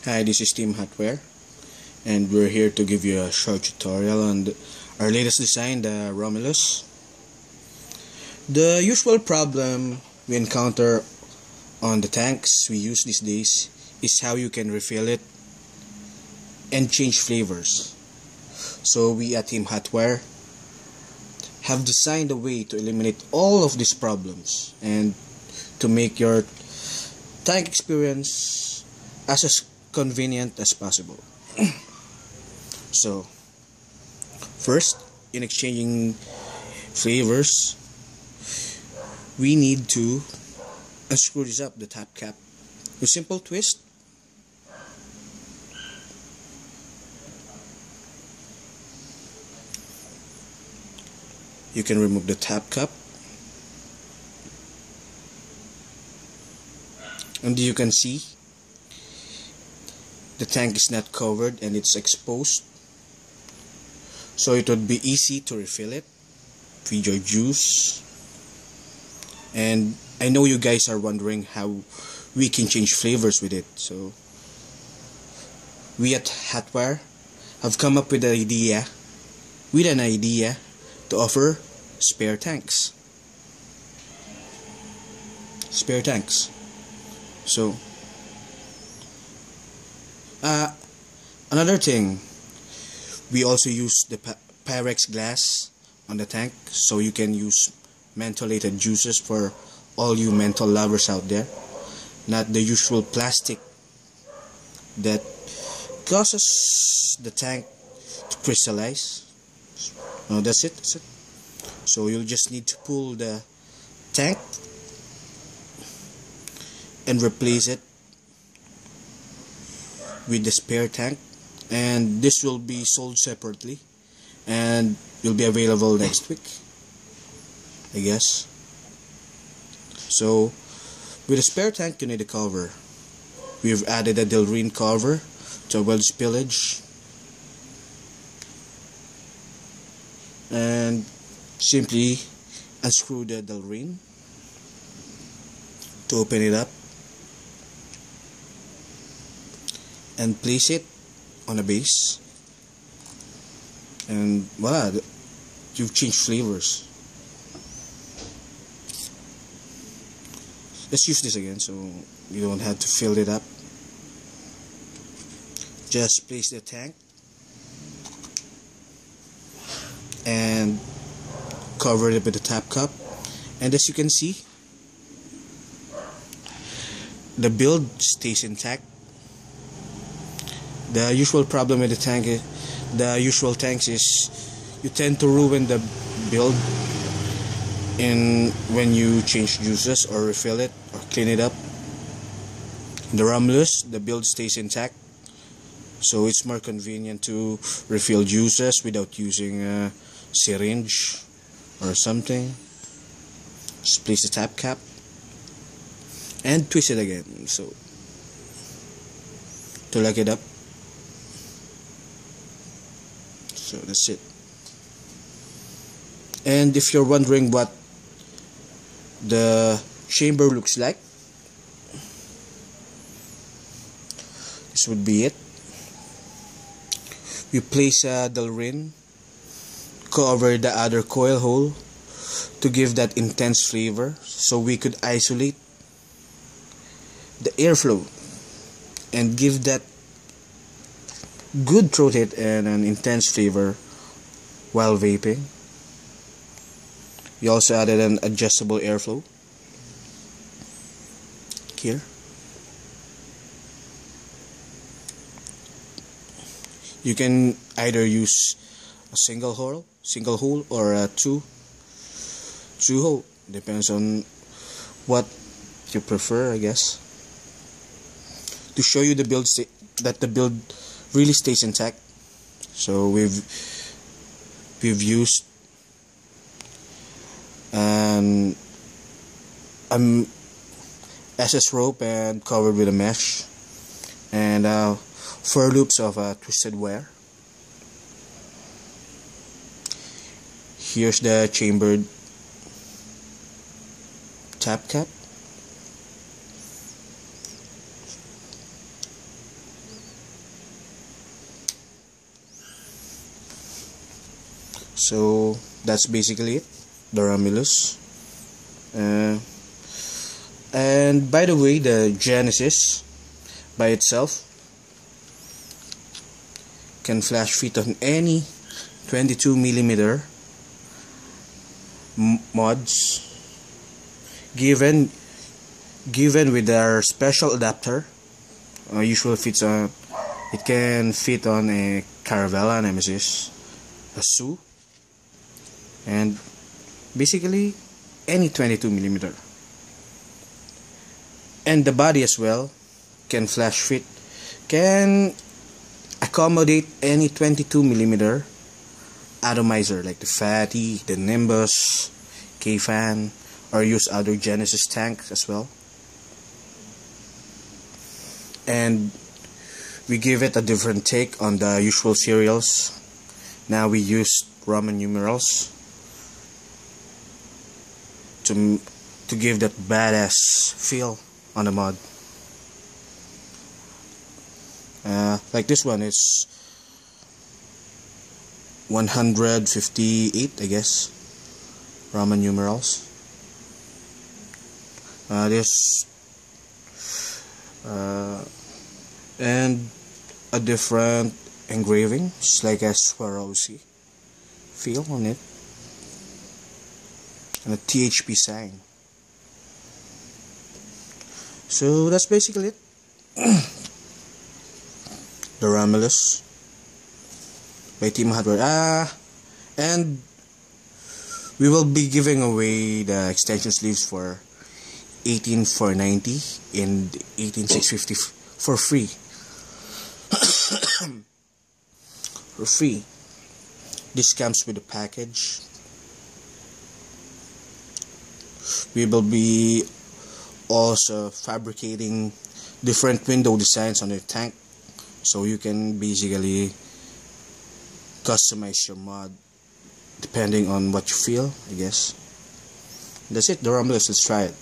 Hi, this is Team Hardware, and we're here to give you a short tutorial on our latest design, the Romulus. The usual problem we encounter on the tanks we use these days is how you can refill it and change flavors. So we at Team Hardware have designed a way to eliminate all of these problems and to make your tank experience as convenient as possible. So, first, in exchanging flavors, we need to unscrew this up, the top cap. With simple twist, you can remove the top cap, and you can see the tank is not covered and it's exposed, so it would be easy to refill it with your juice. And I know you guys are wondering how we can change flavors with it, so we at Hardware have come up with an idea to offer spare tanks. So another thing, we also use the Pyrex glass on the tank, so you can use mentholated juices for all you menthol lovers out there, not the usual plastic that causes the tank to crystallize. No, that's it. So you'll just need to pull the tank and replace it with the spare tank, and this will be sold separately and will be available next week, I guess. So with a spare tank, you need a cover. We've added a Delrin cover to avoid spillage, and simply unscrew the Delrin to open it up and place it on a base, and voila, you've changed flavors. Let's use this again so you don't have to fill it up. Just place the tank and cover it with the top cup, and as you can see, the build stays intact. The usual problem with the usual tanks is you tend to ruin the build when you change juices or refill it or clean it up. The Romulus, the build stays intact, so it's more convenient to refill juices without using a syringe or something. Just place the top cap and twist it again, so to lock it up. So that's it. And if you're wondering what the chamber looks like, this would be it. We place a Delrin, cover the other coil hole to give that intense flavor, so we could isolate the airflow and give that good throat hit and an intense flavor while vaping. We also added an adjustable airflow here. You can either use a single hole or a two hole, depends on what you prefer, I guess. To show you the build that the build really stays intact, so we've used an SS rope and covered with a mesh, and 4 loops of twisted wire. Here's the chambered top cap. So that's basically it, the Romulus. And by the way, the Genesis by itself can flash fit on any 22mm mods, given with our special adapter. Usually fits on, it can fit on a Caravella, Nemesis, a SU, and basically any 22mm. And the body as well can flash fit, can accommodate any 22mm atomizer like the Fatty, the Nimbus, K-Fan, or use other Genesis tanks as well. And we give it a different take on the usual serials. Now we use Roman numerals to give that badass feel on the mod. Like this one is 158, I guess, Roman numerals. And a different engraving, just like a Swarovski feel on it, and a THP sign. So that's basically it. The Romulus by Team Hardware. And we will be giving away the extension sleeves for 18490 and 18650 for free. For free. This comes with a package. We will be also fabricating different window designs on your tank, so you can basically customize your mod depending on what you feel, I guess. That's it, the Romulus. Let's try it.